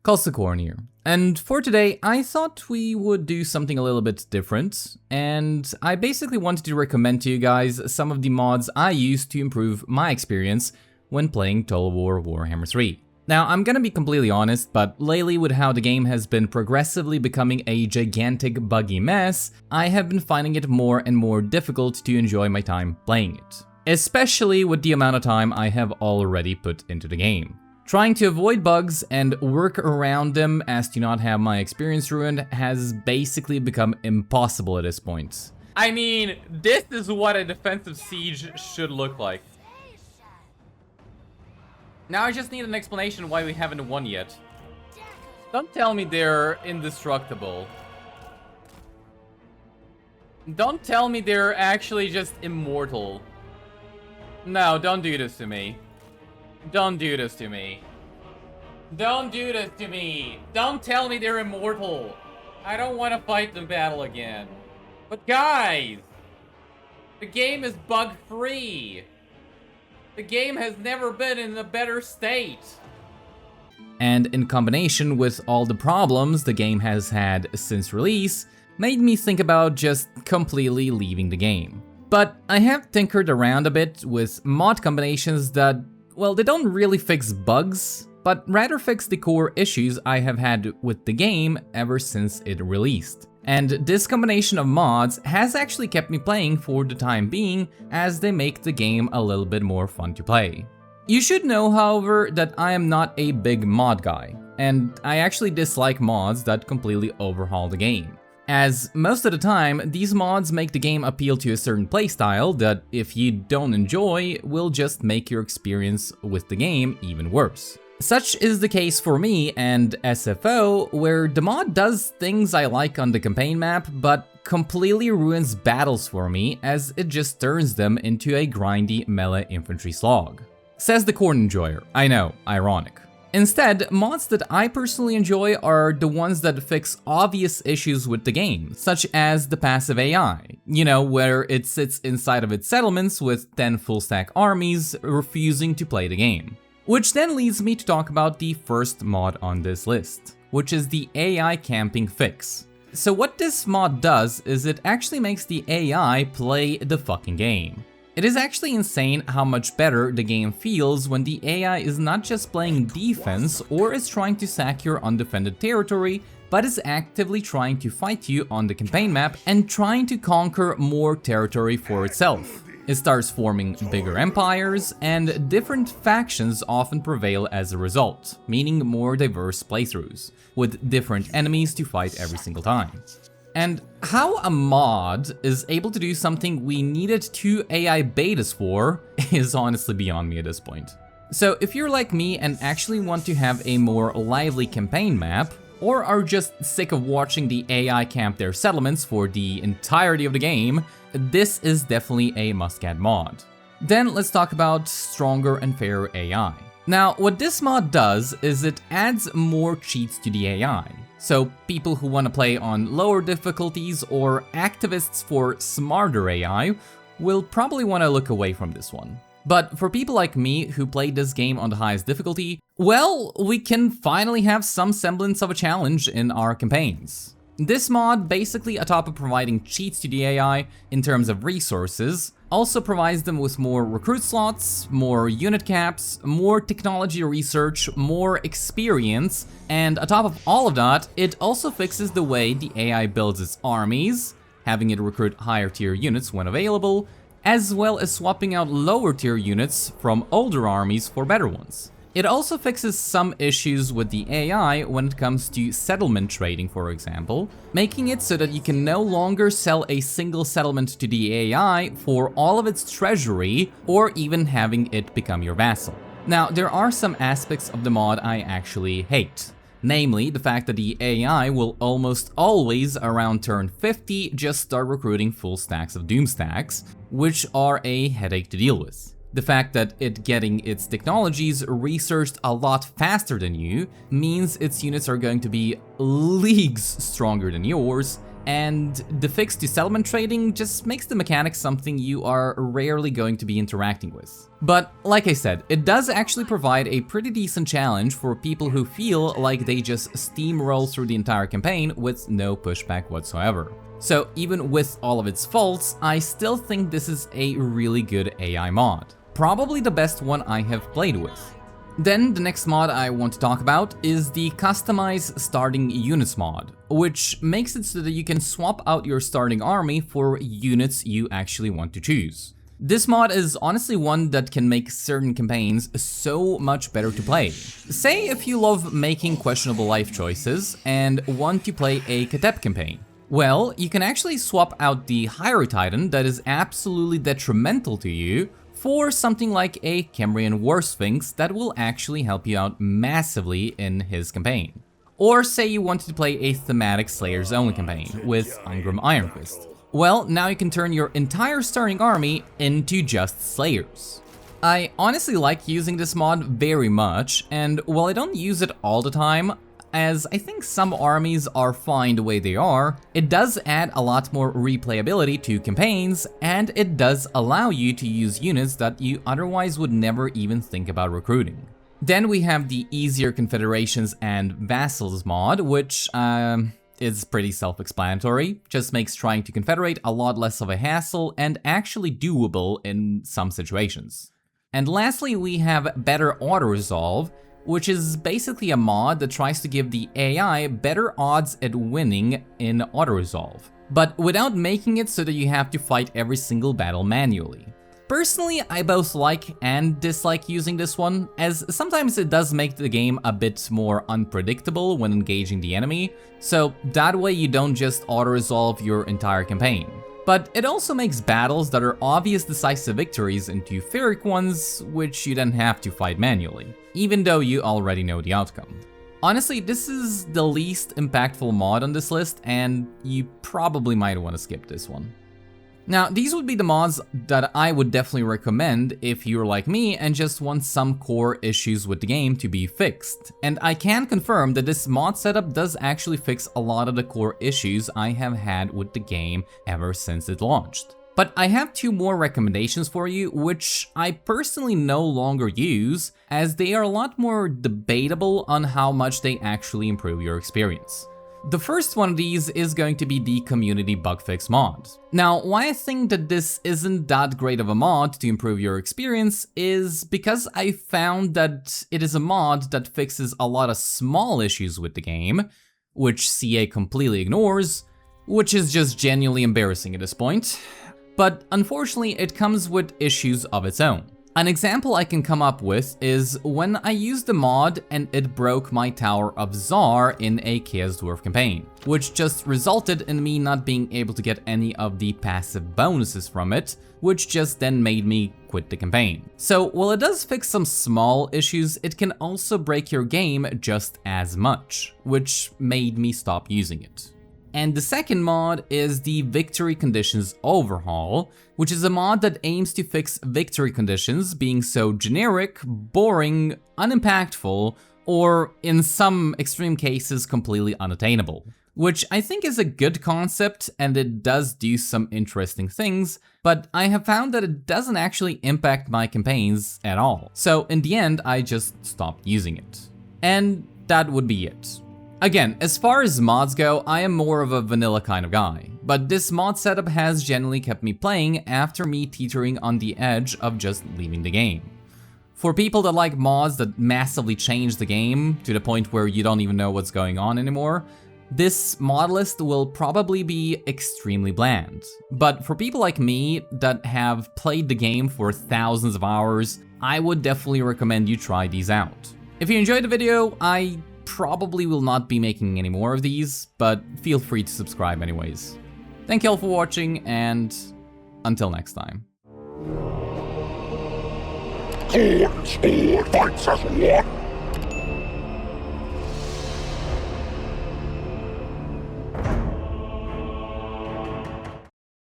Khorne here. And for today, I thought we would do something a little bit different, and I basically wanted to recommend to you guys some of the mods I use to improve my experience when playing Total War Warhammer 3. Now, I'm gonna be completely honest, but lately with how the game has been progressively becoming a gigantic buggy mess, I have been finding it more and more difficult to enjoy my time playing it. Especially with the amount of time I have already put into the game. Trying to avoid bugs and work around them as to not have my experience ruined has basically become impossible at this point. I mean, this is what a defensive siege should look like. Now I just need an explanation why we haven't won yet. Don't tell me they're indestructible. Don't tell me they're actually just immortal. No, don't do this to me. Don't do this to me. Don't do this to me. Don't tell me they're immortal. I don't want to fight the battle again. But guys, the game is bug-free. The game has never been in a better state. And in combination with all the problems the game has had since release, made me think about just completely leaving the game. But I have tinkered around a bit with mod combinations that, well, they don't really fix bugs, but rather fix the core issues I have had with the game ever since it released. And this combination of mods has actually kept me playing for the time being, as they make the game a little bit more fun to play. You should know, however, that I am not a big mod guy, and I actually dislike mods that completely overhaul the game. As most of the time, these mods make the game appeal to a certain playstyle that, if you don't enjoy, will just make your experience with the game even worse. Such is the case for me and SFO, where the mod does things I like on the campaign map, but completely ruins battles for me as it just turns them into a grindy melee infantry slog. Says the Khorne enjoyer. I know, ironic. Instead, mods that I personally enjoy are the ones that fix obvious issues with the game, such as the passive AI, you know, where it sits inside of its settlements with 10 full stack armies refusing to play the game. Which then leads me to talk about the first mod on this list, which is the AI camping fix. So what this mod does is it actually makes the AI play the fucking game. It is actually insane how much better the game feels when the AI is not just playing defense or is trying to sack your undefended territory, but is actively trying to fight you on the campaign map and trying to conquer more territory for itself. It starts forming bigger empires, and different factions often prevail as a result, meaning more diverse playthroughs, with different enemies to fight every single time. And how a mod is able to do something we needed 2 AI betas for is honestly beyond me at this point. So if you're like me and actually want to have a more lively campaign map, or are just sick of watching the AI camp their settlements for the entirety of the game, this is definitely a must-get mod. Then let's talk about stronger and fairer AI. Now, what this mod does is it adds more cheats to the AI. So people who want to play on lower difficulties or activists for smarter AI will probably want to look away from this one. But for people like me who played this game on the highest difficulty, well, we can finally have some semblance of a challenge in our campaigns. This mod, basically atop of providing cheats to the AI in terms of resources, also provides them with more recruit slots, more unit caps, more technology research, more experience, and atop of all of that, it also fixes the way the AI builds its armies, having it recruit higher tier units when available, as well as swapping out lower tier units from older armies for better ones. It also fixes some issues with the AI when it comes to settlement trading, for example, making it so that you can no longer sell a single settlement to the AI for all of its treasury, or even having it become your vassal. Now, there are some aspects of the mod I actually hate. Namely, the fact that the AI will almost always, around turn 50, just start recruiting full stacks of doom stacks, which are a headache to deal with. The fact that it getting its technologies researched a lot faster than you means its units are going to be leagues stronger than yours, and the fix to settlement trading just makes the mechanics something you are rarely going to be interacting with. But like I said, it does actually provide a pretty decent challenge for people who feel like they just steamroll through the entire campaign with no pushback whatsoever. So even with all of its faults, I still think this is a really good AI mod. Probably the best one I have played with. Then the next mod I want to talk about is the Customize Starting Units mod, which makes it so that you can swap out your starting army for units you actually want to choose. This mod is honestly one that can make certain campaigns so much better to play. Say if you love making questionable life choices and want to play a Katep campaign. Well, you can actually swap out the Hierarchy Titan that is absolutely detrimental to you for something like a Cambrian War Sphinx that will actually help you out massively in his campaign. Or say you wanted to play a thematic Slayers only campaign with Angrim Ironfist. Well, now you can turn your entire starting army into just Slayers. I honestly like using this mod very much, and while I don't use it all the time, as I think some armies are fine the way they are, it does add a lot more replayability to campaigns, and it does allow you to use units that you otherwise would never even think about recruiting. Then we have the Easier Confederations and Vassals mod, which is pretty self-explanatory, just makes trying to confederate a lot less of a hassle and actually doable in some situations. And lastly, we have Better Auto-Resolve, which is basically a mod that tries to give the AI better odds at winning in auto-resolve, but without making it so that you have to fight every single battle manually. Personally, I both like and dislike using this one, as sometimes it does make the game a bit more unpredictable when engaging the enemy, so that way you don't just auto-resolve your entire campaign. But it also makes battles that are obvious decisive victories into Pyrrhic ones, which you then have to fight manually, even though you already know the outcome. Honestly, this is the least impactful mod on this list, and you probably might want to skip this one. Now, these would be the mods that I would definitely recommend if you're like me and just want some core issues with the game to be fixed. And I can confirm that this mod setup does actually fix a lot of the core issues I have had with the game ever since it launched. But I have two more recommendations for you, which I personally no longer use, as they are a lot more debatable on how much they actually improve your experience. The first one of these is going to be the Community Bugfix mod. Now, why I think that this isn't that great of a mod to improve your experience is because I found that it is a mod that fixes a lot of small issues with the game, which CA completely ignores, which is just genuinely embarrassing at this point. But unfortunately, it comes with issues of its own. An example I can come up with is when I used the mod and it broke my Tower of Czar in a Chaos Dwarf campaign, which just resulted in me not being able to get any of the passive bonuses from it, which just then made me quit the campaign. So while it does fix some small issues, it can also break your game just as much, which made me stop using it. And the second mod is the Victory Conditions Overhaul, which is a mod that aims to fix victory conditions being so generic, boring, unimpactful, or in some extreme cases completely unattainable. Which I think is a good concept, and it does do some interesting things, but I have found that it doesn't actually impact my campaigns at all. So in the end, I just stopped using it. And that would be it. Again, as far as mods go, I am more of a vanilla kind of guy, but this mod setup has generally kept me playing after me teetering on the edge of just leaving the game. For people that like mods that massively change the game to the point where you don't even know what's going on anymore, this mod list will probably be extremely bland. But for people like me that have played the game for thousands of hours, I would definitely recommend you try these out. If you enjoyed the video, I probably will not be making any more of these, but feel free to subscribe anyways. Thank you all for watching, and until next time. Khorne fights as one.